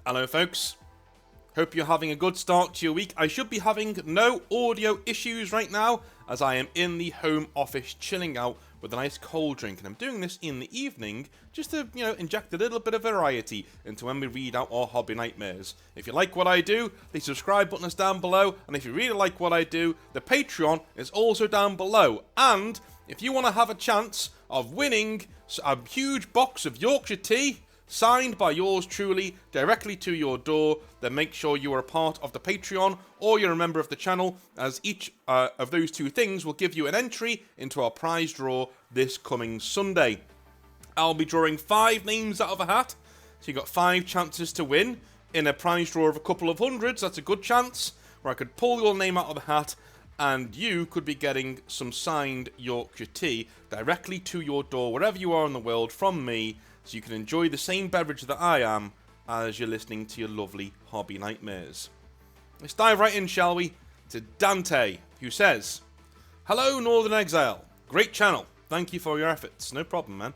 Hello folks, hope you're having a good start to your week. I should be having no audio issues right now as I am in the home office chilling out with a nice cold drink, and I'm doing this in the evening just to, inject a little bit of variety into when we read out our hobby nightmares. If you like what I do, the subscribe button is down below, and if you really like what I do, the Patreon is also down below. And if you want to have a chance of winning a huge box of Yorkshire tea signed by yours truly directly to your door, then make sure you are a part of the Patreon or you're a member of the channel, as each of those two things will give you an entry into our prize draw this coming Sunday. I'll be drawing 5 names out of a hat, so you've got 5 chances to win. In a prize draw of a couple of hundreds, that's a good chance where I could pull your name out of the hat and you could be getting some signed Yorkshire tea directly to your door wherever you are in the world from me, so you can enjoy the same beverage that I am as you're listening to your lovely hobby nightmares. Let's dive right in, shall we, to Dante, who says, "Hello Northern Exile, great channel, thank you for your efforts." No problem, man.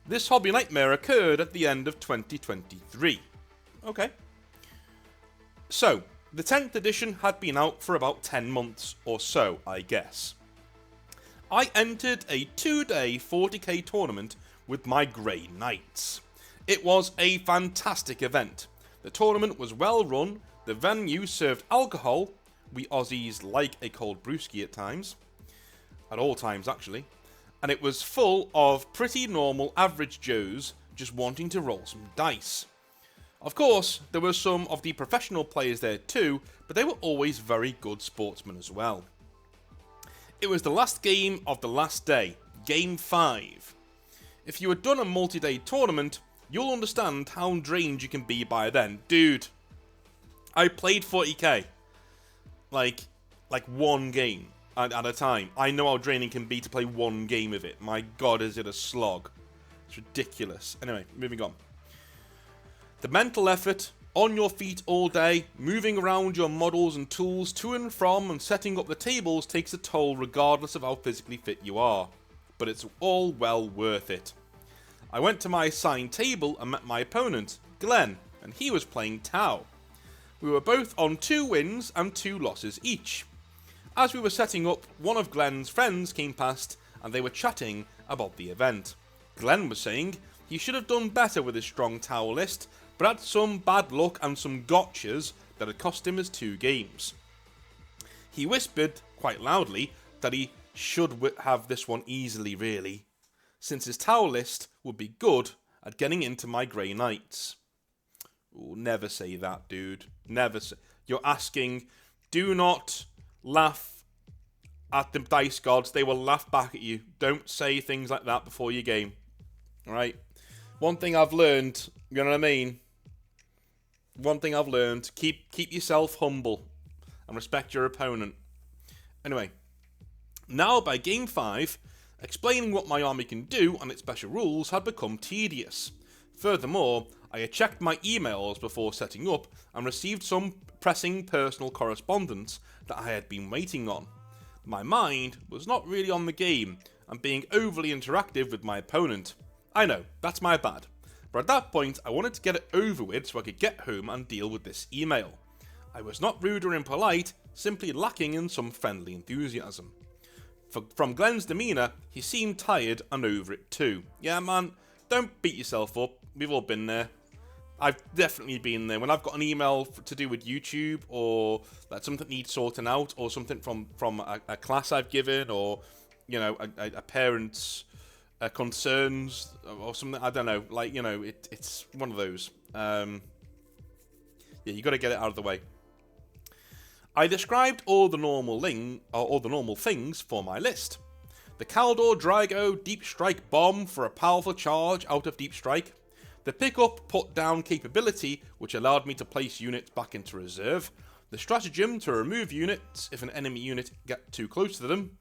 "This hobby nightmare occurred at the end of 2023. Okay. So, the 10th edition had been out for about 10 months or so, I guess. I entered a 2-day 40k tournament with my Grey Knights. It was a fantastic event. The tournament was well run, the venue served alcohol, we Aussies like a cold brewski at times, at all times actually, and it was full of pretty normal average Joes just wanting to roll some dice. Of course, there were some of the professional players there too, but they were always very good sportsmen as well. It was the last game of the last day, Game 5. If you had done a multi-day tournament, you'll understand how drained you can be by then. Dude, I played 40k. Like one game at a time. I know how draining it can be to play one game of it. My god, is it a slog. It's ridiculous. Anyway, moving on. The mental effort, on your feet all day, moving around your models and tools to and from and setting up the tables takes a toll regardless of how physically fit you are. But it's all well worth it. I went to my assigned table and met my opponent, Glenn, and he was playing Tau. We were both on 2 wins and 2 losses each. As we were setting up, one of Glenn's friends came past and they were chatting about the event. Glenn was saying he should have done better with his strong Tau list, but had some bad luck and some gotchas that had cost him his 2 games. He whispered, quite loudly, that he should have this one easily really, since his Tau list would be good at getting into my Grey Knights. Ooh, never say that, dude. Never say. You're asking, do not laugh at the dice gods. They will laugh back at you. Don't say things like that before your game. Alright? One thing I've learned, you know what I mean? One thing I've learned, keep yourself humble and respect your opponent. Anyway, now by game 5, explaining what my army can do and its special rules had become tedious. Furthermore, I had checked my emails before setting up and received some pressing personal correspondence that I had been waiting on. My mind was not really on the game and being overly interactive with my opponent. I know, that's my bad. But at that point, I wanted to get it over with so I could get home and deal with this email. I was not rude or impolite, simply lacking in some friendly enthusiasm. From Glenn's demeanour, he seemed tired and over it too. Yeah man, don't beat yourself up, we've all been there. I've definitely been there. When I've got an email to do with YouTube, or that something needs sorting out, or something from a class I've given, or a parent's concerns, or something, I don't know, it's one of those. Yeah, you got to get it out of the way. I described all the normal things for my list. The Kaldor Drago Deep Strike Bomb for a powerful charge out of Deep Strike. The pick up put down capability, which allowed me to place units back into reserve. The stratagem to remove units if an enemy unit get too close to them.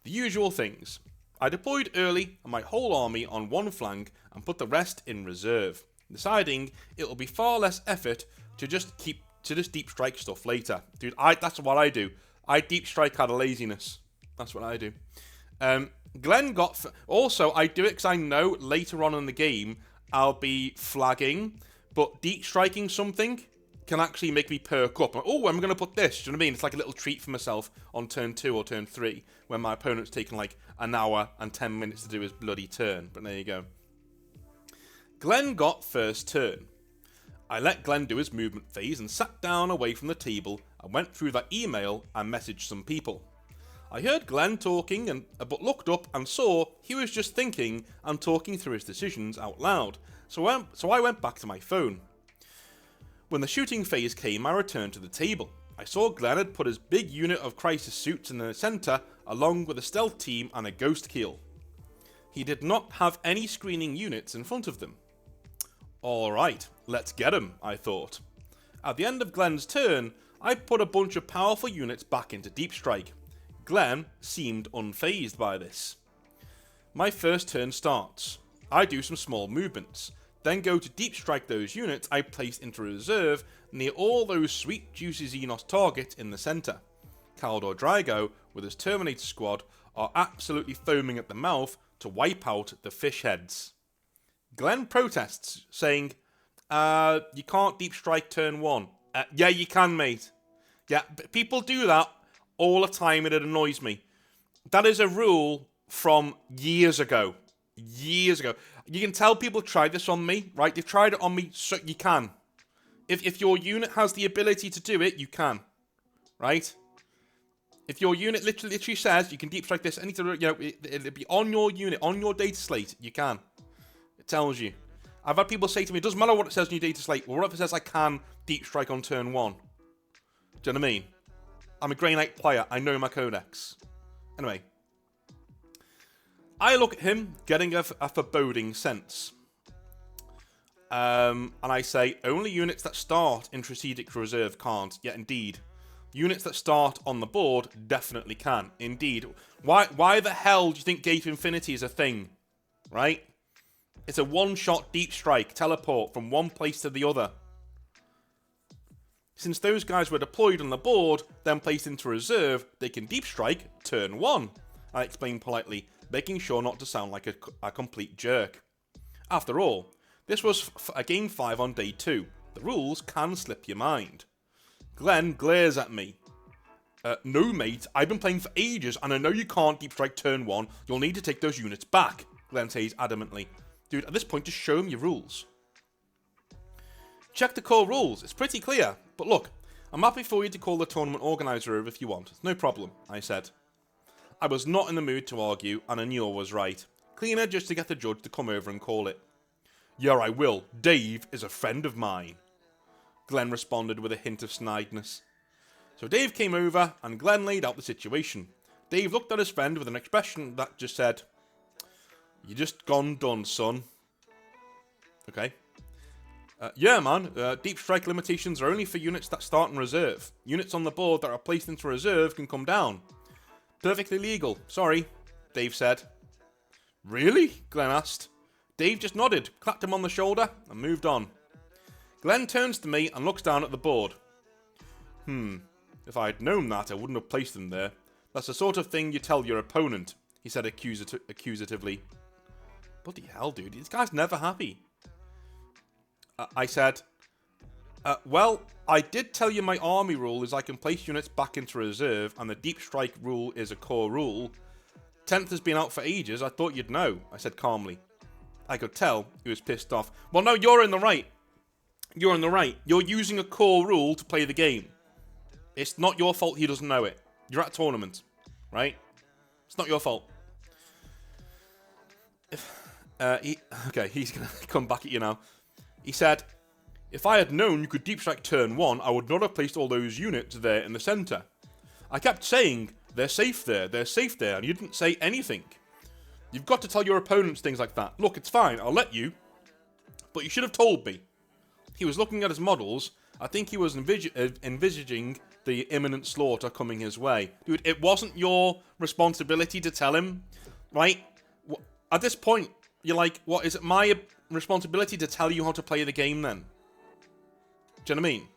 The usual things. I deployed early and my whole army on one flank and put the rest in reserve, deciding it will be far less effort to just deep strike stuff later. Dude, that's what I do. I deep strike out of laziness. That's what I do. Glenn got... Also, I do it because I know later on in the game I'll be flagging but deep striking something can actually make me perk up. Like, oh, I'm going to put this. Do you know what I mean? It's like a little treat for myself on turn 2 or turn 3 when my opponent's taken like an hour and 10 minutes to do his bloody turn. But there you go. Glenn got first turn. I let Glenn do his movement phase and sat down away from the table and went through that email and messaged some people. I heard Glenn talking but looked up and saw he was just thinking and talking through his decisions out loud. So I went back to my phone. When the shooting phase came, I returned to the table. I saw Glenn had put his big unit of crisis suits in the centre, along with a stealth team and a ghost keel. He did not have any screening units in front of them. Alright, let's get him, I thought. At the end of Glenn's turn, I put a bunch of powerful units back into Deep Strike. Glenn seemed unfazed by this. My first turn starts. I do some small movements. Then go to deep strike those units I placed into reserve near all those sweet juicy Xenos targets in the centre. Kaldor Drago, with his Terminator squad, are absolutely foaming at the mouth to wipe out the fish heads. Glenn protests, saying, you can't deep strike turn 1. Yeah, you can, mate. Yeah, people do that all the time and it annoys me. That is a rule from years ago. Years ago. You can tell people tried this on me, right? They've tried it on me, so you can. If your unit has the ability to do it, you can. Right? If your unit literally says you can deep strike this, it'll be on your unit, on your data slate, you can. It tells you. I've had people say to me, it doesn't matter what it says on your data slate, well, what if it says I can deep strike on turn 1? Do you know what I mean? I'm a Grey Knight player, I know my codex. Anyway. I look at him, getting a foreboding sense. And I say, only units that start in strategic reserve can't. Yeah, indeed. Units that start on the board definitely can. Indeed. Why the hell do you think Gate Infinity is a thing? Right? It's a one-shot deep strike, teleport from one place to the other. Since those guys were deployed on the board, then placed into reserve, they can deep strike turn 1. I explained politely, making sure not to sound like a complete jerk. After all, this was a game 5 on day 2. The rules can slip your mind. Glenn glares at me. No mate, I've been playing for ages and I know you can't deep strike turn 1. You'll need to take those units back, Glenn says adamantly. Dude, at this point just show him your rules. Check the core rules, it's pretty clear. But look, I'm happy for you to call the tournament organiser over if you want. It's no problem, I said. I was not in the mood to argue, and I knew I was right. Cleaner just to get the judge to come over and call it. Yeah, I will. Dave is a friend of mine. Glenn responded with a hint of snideness. So Dave came over, and Glenn laid out the situation. Dave looked at his friend with an expression that just said, "You just gone done, son." Okay. Yeah, man. Deep strike limitations are only for units that start in reserve. Units on the board that are placed into reserve can come down. Perfectly legal. Sorry, Dave said. Really? Glenn asked. Dave just nodded, clapped him on the shoulder, and moved on. Glenn turns to me and looks down at the board. If I had known that, I wouldn't have placed them there. That's the sort of thing you tell your opponent, he said accusatively. Bloody hell, dude. This guy's never happy. I said, well, I did tell you my army rule is I can place units back into reserve, and the deep strike rule is a core rule. 10th has been out for ages, I thought you'd know, I said calmly. I could tell he was pissed off. Well, no, you're in the right. You're in the right. You're using a core rule to play the game. It's not your fault he doesn't know it. You're at a tournament, right? It's not your fault. Okay, he's going to come back at you now. He said, if I had known you could deep strike turn 1, I would not have placed all those units there in the centre. I kept saying, they're safe there, and you didn't say anything. You've got to tell your opponents things like that. Look, it's fine, I'll let you. But you should have told me. He was looking at his models. I think he was envisaging the imminent slaughter coming his way. Dude, it wasn't your responsibility to tell him, right? At this point, you're like, what, is it my responsibility to tell you how to play the game then? Do you know what I mean?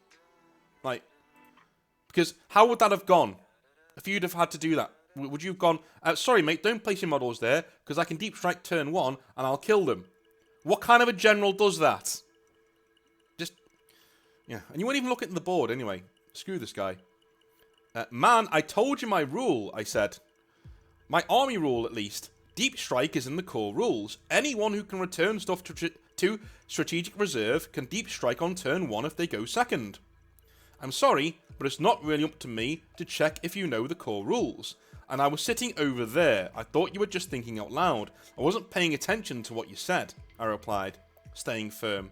Like, because how would that have gone if you'd have had to do that? Would you have gone, sorry mate, don't place your models there because I can deep strike turn 1 and I'll kill them. What kind of a general does that? Yeah, and you weren't even looking at the board anyway. Screw this guy. Man, I told you my rule, I said. My army rule, at least. Deep strike is in the core rules. Anyone who can return stuff to strategic reserve can deep strike on turn 1 if they go second. I'm sorry, but it's not really up to me to check if you know the core rules. And I was sitting over there. I thought you were just thinking out loud. I wasn't paying attention to what you said, I replied, staying firm.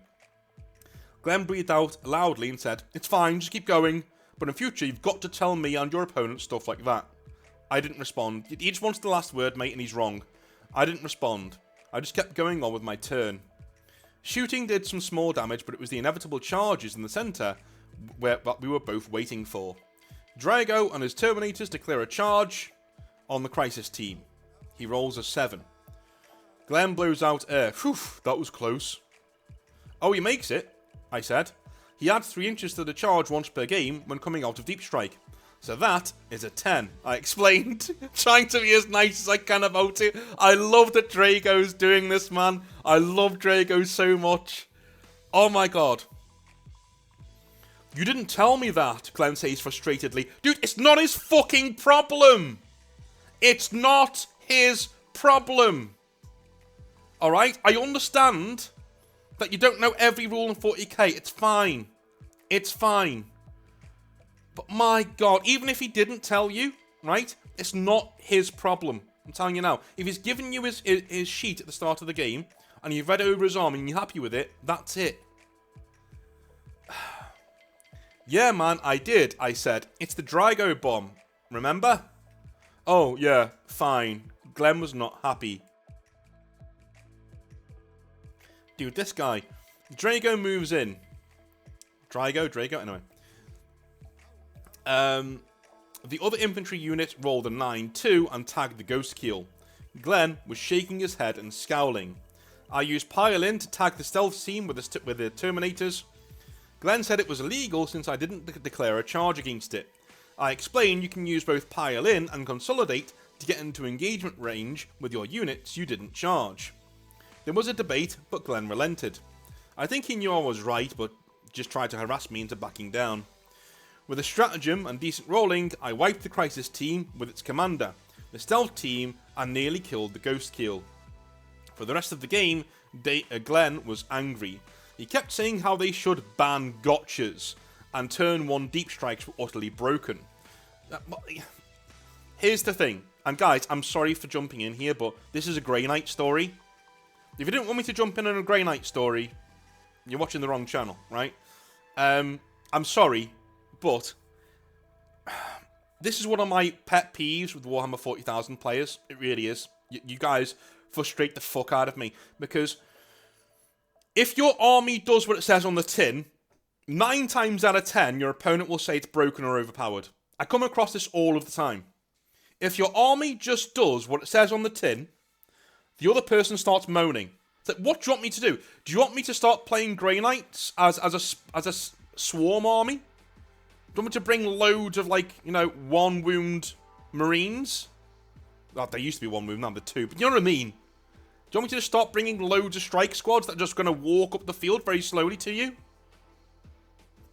Glenn breathed out loudly and said, It's fine, just keep going. But in future, you've got to tell me and your opponent stuff like that. I didn't respond. He just wants the last word, mate, and he's wrong. I didn't respond. I just kept going on with my turn. Shooting did some small damage, but it was the inevitable charges in the centre what we were both waiting for. Drago and his Terminators declare a charge on the Crisis team. He rolls a 7. Glenn blows out air. Phew, that was close. Oh, he makes it, I said. He adds 3 inches to the charge once per game when coming out of Deep Strike. So that is a 10, I explained, trying to be as nice as I can about it. I love that Drago's doing this, man. I love Drago so much. Oh my god. You didn't tell me that, Glenn says frustratedly. Dude, it's not his fucking problem. It's not his problem. Alright? I understand that you don't know every rule in 40k. It's fine. It's fine. But my god, even if he didn't tell you, right? It's not his problem. I'm telling you now. If he's given you his sheet at the start of the game, and you've read over his army and you're happy with it, that's it. Yeah, man, I did, I said. It's the Drago bomb. Remember? Oh, yeah, fine. Glenn was not happy. Dude, this guy. Drago moves in. Drago, anyway. The other infantry unit rolled a 9 too and tagged the Ghost Keel. Glenn was shaking his head and scowling. I used Pile In to tag the stealth team with the Terminators. Glenn said it was illegal since I didn't declare a charge against it. I explained you can use both Pile In and Consolidate to get into engagement range with your units you didn't charge. There was a debate, but Glenn relented. I think he knew I was right, but just tried to harass me into backing down. With a stratagem and decent rolling, I wiped the Crisis team with its commander, the stealth team, and nearly killed the Ghost Keel. For the rest of the game, Glenn was angry. He kept saying how they should ban gotchas, and turn 1 deep strikes were utterly broken. Here's the thing, and guys, I'm sorry for jumping in here, but this is a Grey Knight story. If you didn't want me to jump in on a Grey Knight story, you're watching the wrong channel, right? I'm sorry, but this is one of my pet peeves with Warhammer 40,000 players. It really is. You guys frustrate the fuck out of me, because if your army does what it says on the tin, 9 times out of 10, your opponent will say it's broken or overpowered. I come across this all of the time. If your army just does what it says on the tin, the other person starts moaning. It's like, what do you want me to do? Do you want me to start playing Grey Knights as a swarm army? Do you want me to bring loads of, like, 1 wound Marines? Well, there used to be 1 wound, now they're 2, but you know what I mean? Do you want me to just start bringing loads of strike squads that are just going to walk up the field very slowly to you?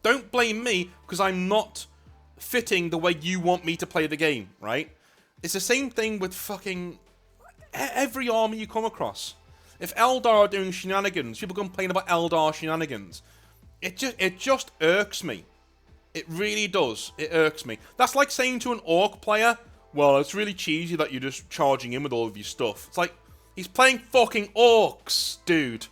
Don't blame me, because I'm not fitting the way you want me to play the game, right? It's the same thing with fucking every army you come across. If Eldar are doing shenanigans, people complain about Eldar shenanigans. It just irks me. It really does. It irks me. That's like saying to an Orc player, well, it's really cheesy that you're just charging in with all of your stuff. It's like, he's playing fucking Orcs, dude.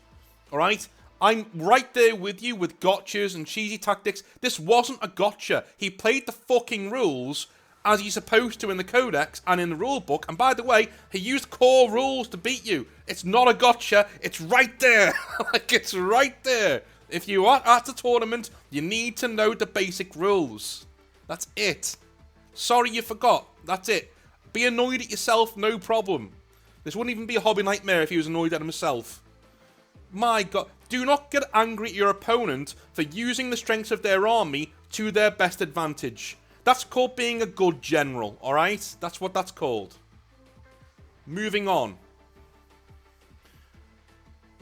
Alright? I'm right there with you with gotchas and cheesy tactics. This wasn't a gotcha. He played the fucking rules as he's supposed to in the Codex and in the rulebook. And by the way, he used core rules to beat you. It's not a gotcha. It's right there. Like, it's right there. If you are at the tournament, you need to know the basic rules. That's it. Sorry you forgot. That's it. Be annoyed at yourself, no problem. This wouldn't even be a hobby nightmare if he was annoyed at himself. My god. Do not get angry at your opponent for using the strengths of their army to their best advantage. That's called being a good general, alright? That's what that's called. Moving on.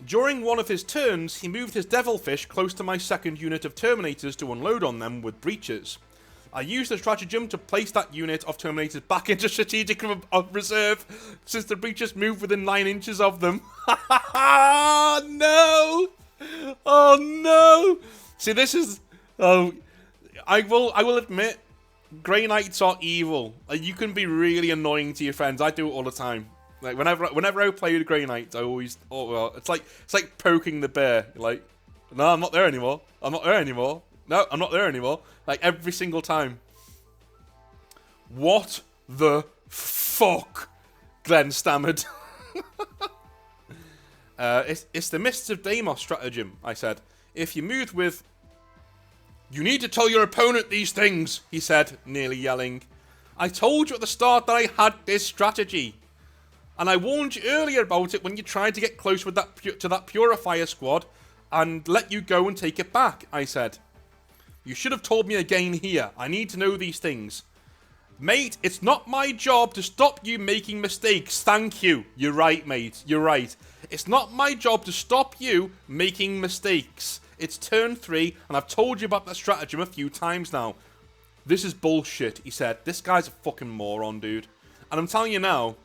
During one of his turns, he moved his devilfish close to my second unit of Terminators to unload on them with breaches. I used the stratagem to place that unit of Terminators back into strategic reserve, since the breaches moved within 9 inches of them. No! Oh no! See, this is... Oh, I will admit, Grey Knights are evil. You can be really annoying to your friends. I do it all the time. Like whenever I play with Grey Knights, I always it's like poking the bear. Like, no, I'm not there anymore. I'm not there anymore. No, I'm not there anymore. Like every single time. What the fuck? Glenn stammered. It's the Mists of Deimos stratagem, I said. If you move with... You need to tell your opponent these things, he said, nearly yelling. I told you at the start that I had this strategy. And I warned you earlier about it when you tried to get close with to that Purifier squad and let you go and take it back, I said. You should have told me again here. I need to know these things. Mate, it's not my job to stop you making mistakes. Thank you. You're right, mate. You're right. It's not my job to stop you making mistakes. It's turn 3, and I've told you about that stratagem a few times now. This is bullshit, he said. This guy's a fucking moron, dude. And I'm telling you now,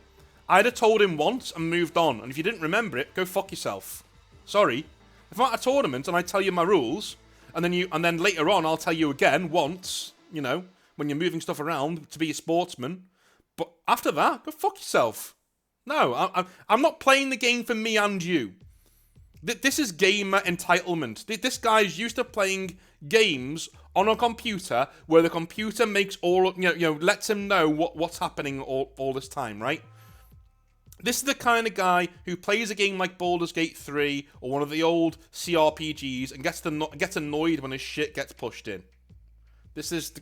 I'd have told him once and moved on. And if you didn't remember it, go fuck yourself. Sorry. If I'm at a tournament and I tell you my rules, and then later on I'll tell you again once, you know, when you're moving stuff around to be a sportsman. But after that, go fuck yourself. No, I'm not playing the game for me and you. This is gamer entitlement. This guy's used to playing games on a computer where the computer makes all, lets him know what's happening all this time, right? This is the kind of guy who plays a game like Baldur's Gate 3 or one of the old CRPGs and gets annoyed when his shit gets pushed in. This is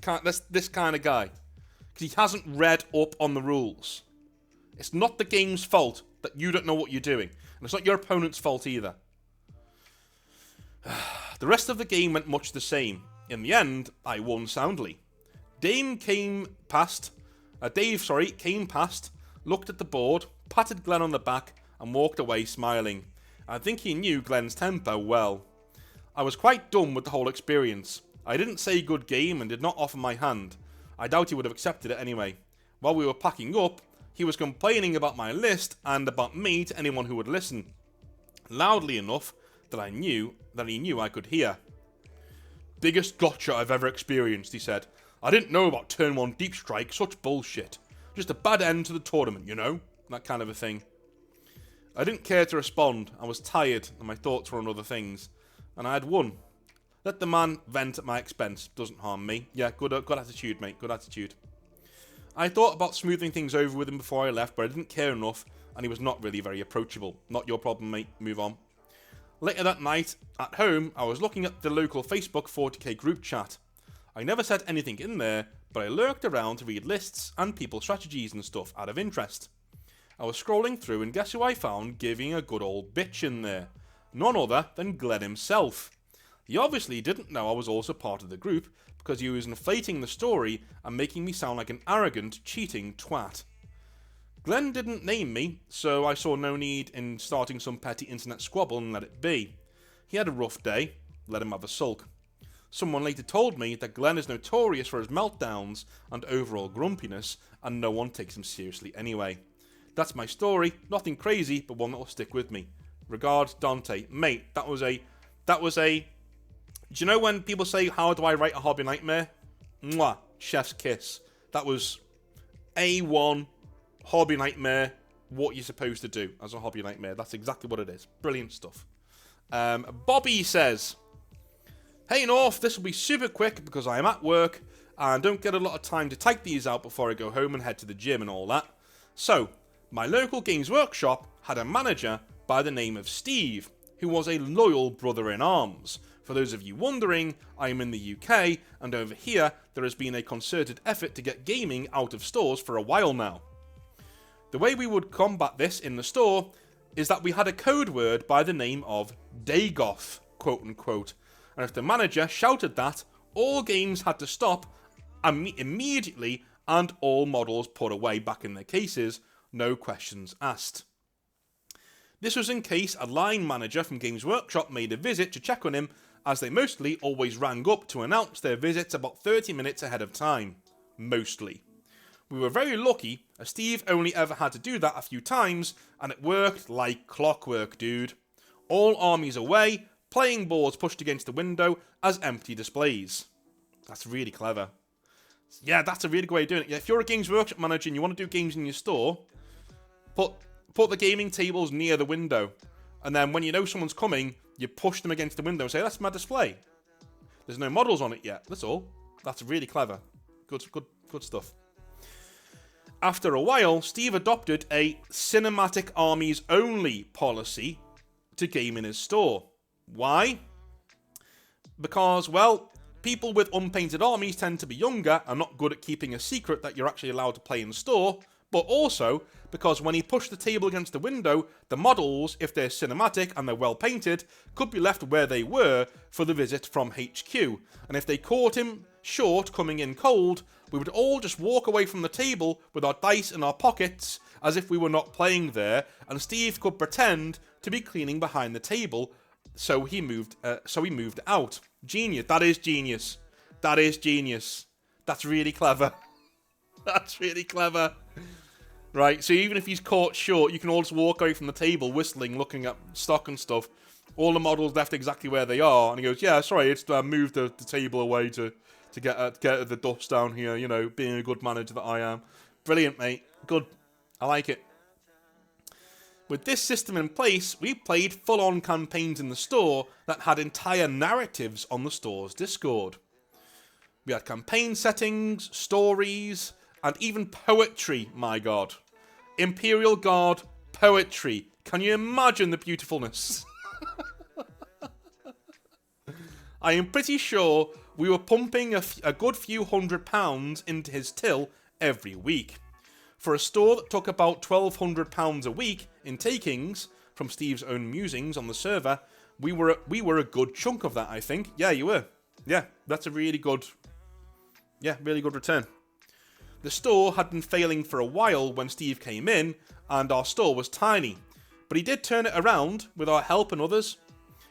this kind of guy. Because he hasn't read up on the rules. It's not the game's fault that you don't know what you're doing. And it's not your opponent's fault either. The rest of the game went much the same. In the end, I won soundly. Dave came past, looked at the board, patted Glenn on the back, and walked away smiling. I think he knew Glenn's temper well. I was quite done with the whole experience. I didn't say good game and did not offer my hand. I doubt he would have accepted it anyway. While we were packing up, he was complaining about my list and about me to anyone who would listen. Loudly enough that he knew I could hear. Biggest gotcha I've ever experienced, he said. I didn't know about turn 1 deep strike, such bullshit. Just a bad end to the tournament, you know? That kind of a thing. I didn't care to respond. I was tired and my thoughts were on other things. And I had won. Let the man vent at my expense. Doesn't harm me. Yeah, good attitude, mate. Good attitude. I thought about smoothing things over with him before I left, but I didn't care enough, and he was not really very approachable. Not your problem, mate. Move on. Later that night, at home, I was looking at the local Facebook 40k group chat. I never said anything in there, but I lurked around to read lists and people's strategies and stuff out of interest. I was scrolling through, and guess who I found giving a good old bitch in there? None other than Glenn himself. He obviously didn't know I was also part of the group, because he was inflating the story and making me sound like an arrogant, cheating twat. Glenn didn't name me, so I saw no need in starting some petty internet squabble and let it be. He had a rough day, let him have a sulk. Someone later told me that Glenn is notorious for his meltdowns and overall grumpiness, and no one takes him seriously anyway. That's my story, nothing crazy, but one that will stick with me. Regards, Dante. Mate, that was a... Do you know when people say, how do I write a hobby nightmare? Mwah, chef's kiss. That was A1 hobby nightmare, what you're supposed to do as a hobby nightmare. That's exactly what it is. Brilliant stuff. Bobby says, hey North, this will be super quick because I am at work and don't get a lot of time to type these out before I go home and head to the gym and all that. So, my local Games Workshop had a manager by the name of Steve, who was a loyal brother in arms. For those of you wondering, I am in the UK, and over here there has been a concerted effort to get gaming out of stores for a while now. The way we would combat this in the store is that we had a code word by the name of Dagoth, quote unquote, and if the manager shouted that, all games had to stop immediately and all models put away back in their cases, no questions asked. This was in case a line manager from Games Workshop made a visit to check on him, as they mostly always rang up to announce their visits about 30 minutes ahead of time. Mostly. We were very lucky, as Steve only ever had to do that a few times, and it worked like clockwork, dude. All armies away, playing boards pushed against the window as empty displays. That's really clever. Yeah, that's a really good way of doing it. Yeah, if you're a Games Workshop manager and you want to do games in your store, put the gaming tables near the window. And then when you know someone's coming, you push them against the window and say, that's my display. There's no models on it yet, that's all. That's really clever. Good stuff. After a while, Steve adopted a cinematic armies only policy to game in his store. Why? Because, well, people with unpainted armies tend to be younger and not good at keeping a secret that you're actually allowed to play in store, but also because when he pushed the table against the window, the models, if they're cinematic and they're well painted, could be left where they were for the visit from HQ. And if they caught him short coming in cold, we would all just walk away from the table with our dice in our pockets as if we were not playing there, and Steve could pretend to be cleaning behind the table, so he moved out. Genius. That is genius. That is genius. That's really clever. That's really clever. Right, so even if he's caught short, you can all just walk away from the table, whistling, looking at stock and stuff. All the models left exactly where they are, and he goes, yeah, sorry, it's moved the table away to get the dust down here, you know, being a good manager that I am. Brilliant, mate. Good. I like it. With this system in place, we played full-on campaigns in the store that had entire narratives on the store's Discord. We had campaign settings, stories, and even poetry, my god. Imperial Guard poetry. Can you imagine the beautifulness? I am pretty sure we were pumping a good few £100 into his till every week. For a store that took about £1,200 a week in takings, from Steve's own musings on the server, we were a good chunk of that, I think. Yeah, you were. Yeah, that's a really good return. The store had been failing for a while when Steve came in, and our store was tiny. But he did turn it around, with our help and others.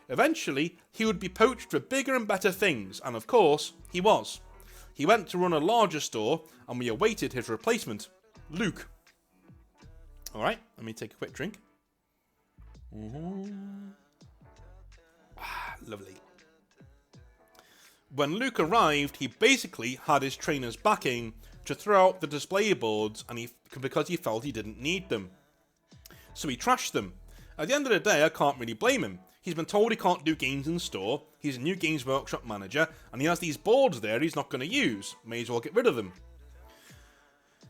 Eventually, he would be poached for bigger and better things, and of course, he was. He went to run a larger store, and we awaited his replacement, Luke. Alright, let me take a quick drink. Lovely. When Luke arrived, he basically had his trainer's backing to throw out the display boards because he felt he didn't need them. So he trashed them. At the end of the day, I can't really blame him. He's been told he can't do games in store, he's a new Games Workshop manager, and he has these boards there he's not going to use. May as well get rid of them.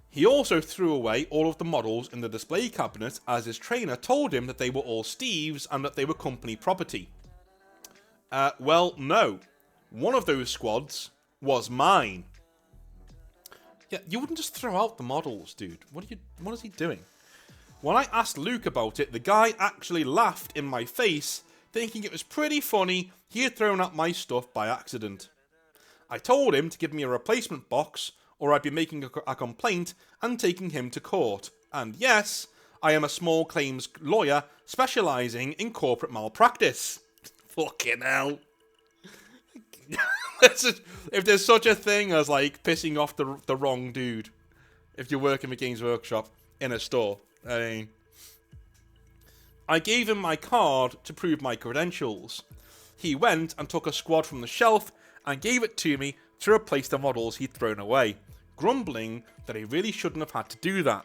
He also threw away all of the models in the display cabinet as his trainer told him that they were all Steve's and that they were company property. Well, no. One of those squads was mine. Yeah, you wouldn't just throw out the models, dude. What is he doing? When I asked Luke about it, the guy actually laughed in my face, thinking it was pretty funny he had thrown out my stuff by accident. I told him to give me a replacement box, or I'd be making a complaint and taking him to court. And yes, I am a small claims lawyer specialising in corporate malpractice. Fucking hell. If there's such a thing as, like, pissing off the wrong dude, if you're working at Games Workshop in a store, I mean, I gave him my card to prove my credentials. He went and took a squad from the shelf and gave it to me to replace the models he'd thrown away, grumbling that he really shouldn't have had to do that.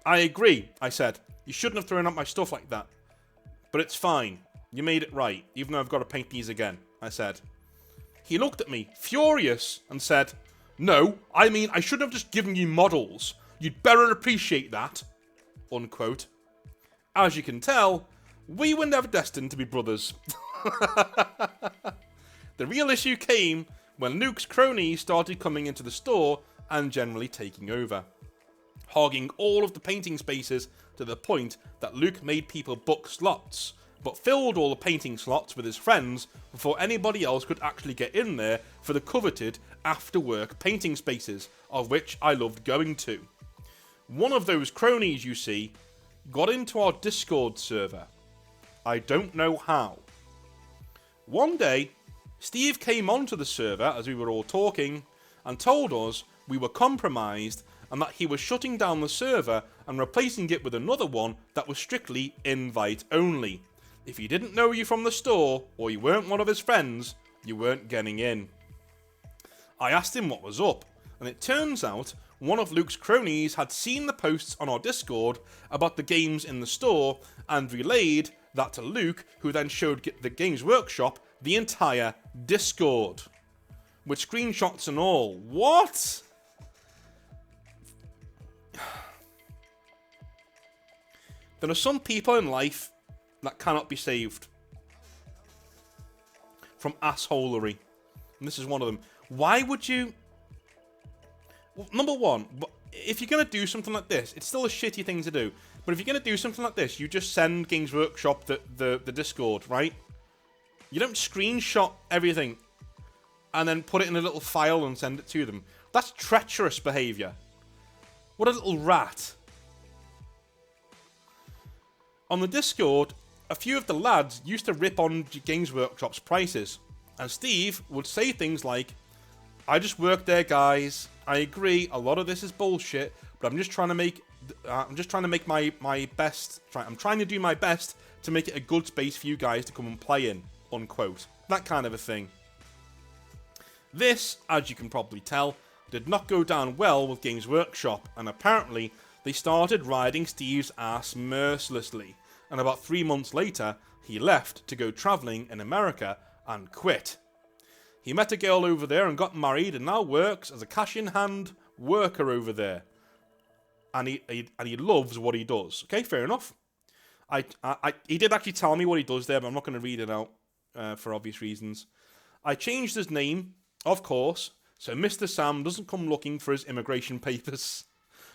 I agree, I said. You shouldn't have thrown out my stuff like that. But it's fine. You made it right, even though I've got to paint these again, I said. He looked at me, furious, and said, "No, I mean, I shouldn't have just given you models. You'd better appreciate that." Unquote. As you can tell, we were never destined to be brothers. The real issue came when Luke's cronies started coming into the store and generally taking over, hogging all of the painting spaces to the point that Luke made people book slots, but filled all the painting slots with his friends before anybody else could actually get in there for the coveted after-work painting spaces, of which I loved going to. One of those cronies, you see, got into our Discord server. I don't know how. One day, Steve came onto the server as we were all talking and told us we were compromised and that he was shutting down the server and replacing it with another one that was strictly invite only. If he didn't know you from the store or you weren't one of his friends, you weren't getting in. I asked him what was up, and it turns out one of Luke's cronies had seen the posts on our Discord about the games in the store and relayed that to Luke, who then showed the Games Workshop the entire Discord. With screenshots and all. What? There are some people in life that cannot be saved from assholery. And this is one of them. Why would you... Well, number one, if you're going to do something like this, it's still a shitty thing to do. But if you're going to do something like this, you just send Games Workshop the Discord, right? You don't screenshot everything and then put it in a little file and send it to them. That's treacherous behaviour. What a little rat. On the Discord, a few of the lads used to rip on Games Workshop's prices. And Steve would say things like, I just work there, guys. I agree, a lot of this is bullshit, but I'm just trying to make my best. I'm trying to do my best to make it a good space for you guys to come and play in, unquote. That kind of a thing. This, as you can probably tell, did not go down well with Games Workshop, and apparently they started riding Steve's ass mercilessly, and about 3 months later, he left to go travelling in America and quit. He met a girl over there and got married and now works as a cash-in-hand worker over there. And he loves what he does. Okay, fair enough. He did actually tell me what he does there, but I'm not going to read it out for obvious reasons. I changed his name, of course, so Mr. Sam doesn't come looking for his immigration papers.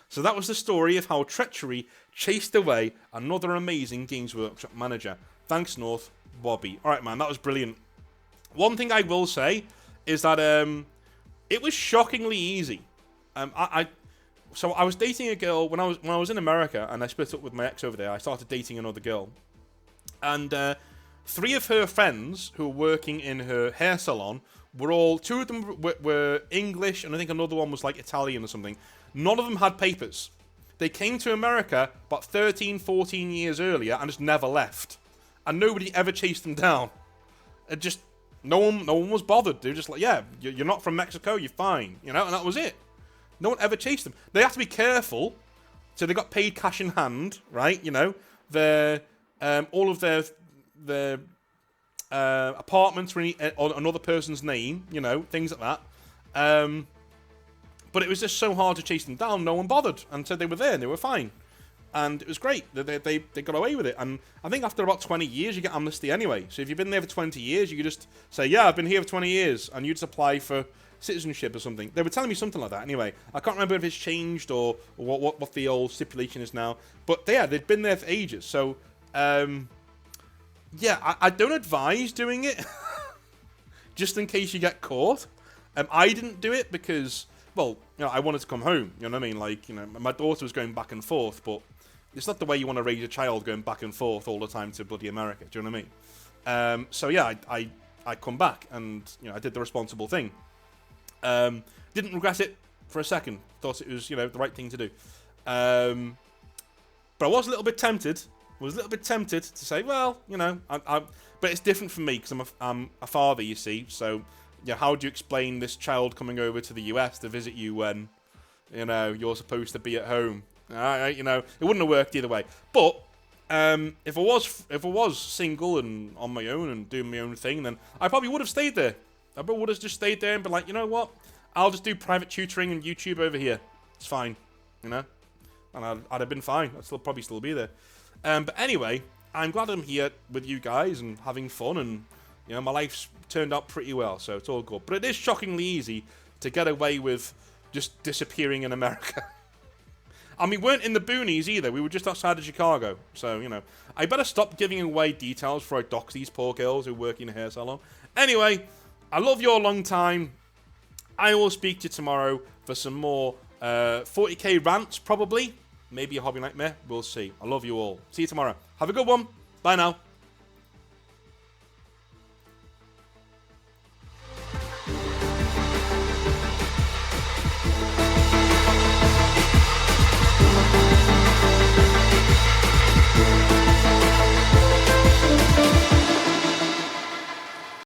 So that was the story of how treachery chased away another amazing Games Workshop manager. Thanks, North, Bobby. Alright, man, that was brilliant. One thing I will say is that it was shockingly easy. So I was dating a girl when I was in America, and I split up with my ex over there. I started dating another girl, and 3 of her friends who were working in her hair salon were all... 2 of them were English, and I think another one was like Italian or something. None of them had papers. They came to America about 13, 14 years earlier and just never left, and nobody ever chased them down. It just... No one was bothered. They were just like, yeah, you're not from Mexico, you're fine, you know, and that was it. No one ever chased them. They have to be careful. So they got paid cash in hand, right? You know, all of their apartments were on another person's name, you know, things like that. But it was just so hard to chase them down. No one bothered, and so they were there and they were fine. And it was great. They got away with it. And I think after about 20 years, you get amnesty anyway. So if you've been there for 20 years, you could just say, yeah, I've been here for 20 years. And you'd just apply for citizenship or something. They were telling me something like that anyway. I can't remember if it's changed or what the old stipulation is now. But yeah, they'd been there for ages. So, yeah, I don't advise doing it. Just in case you get caught. I didn't do it because, well, you know, I wanted to come home. You know what I mean? Like, you know, my daughter was going back and forth, but... It's not the way you want to raise a child going back and forth all the time to bloody America. Do you know what I mean? So yeah, I come back and, you know, I did the responsible thing. Didn't regret it for a second. Thought it was, you know, the right thing to do. But I was a little bit tempted. To say, well, you know, but it's different for me because I'm a father, you see. So, yeah, how do you explain this child coming over to the US to visit you when, you know, you're supposed to be at home? You know, it wouldn't have worked either way. But if I was single and on my own and doing my own thing, then I probably would have stayed there. I probably would have just stayed there and been like, you know what? I'll just do private tutoring and YouTube over here. It's fine, you know. And I'd have been fine. I'd probably still be there. But anyway, I'm glad I'm here with you guys and having fun, and you know, my life's turned out pretty well, so it's all good. But it is shockingly easy to get away with just disappearing in America. And we weren't in the boonies either. We were just outside of Chicago. So, you know, I better stop giving away details before I dox these poor girls who work in a hair salon. Anyway, I love you a long time. I will speak to you tomorrow for some more 40k rants, probably. maybe a hobby nightmare. We'll see. I love you all. See you tomorrow. Have a good one. Bye now.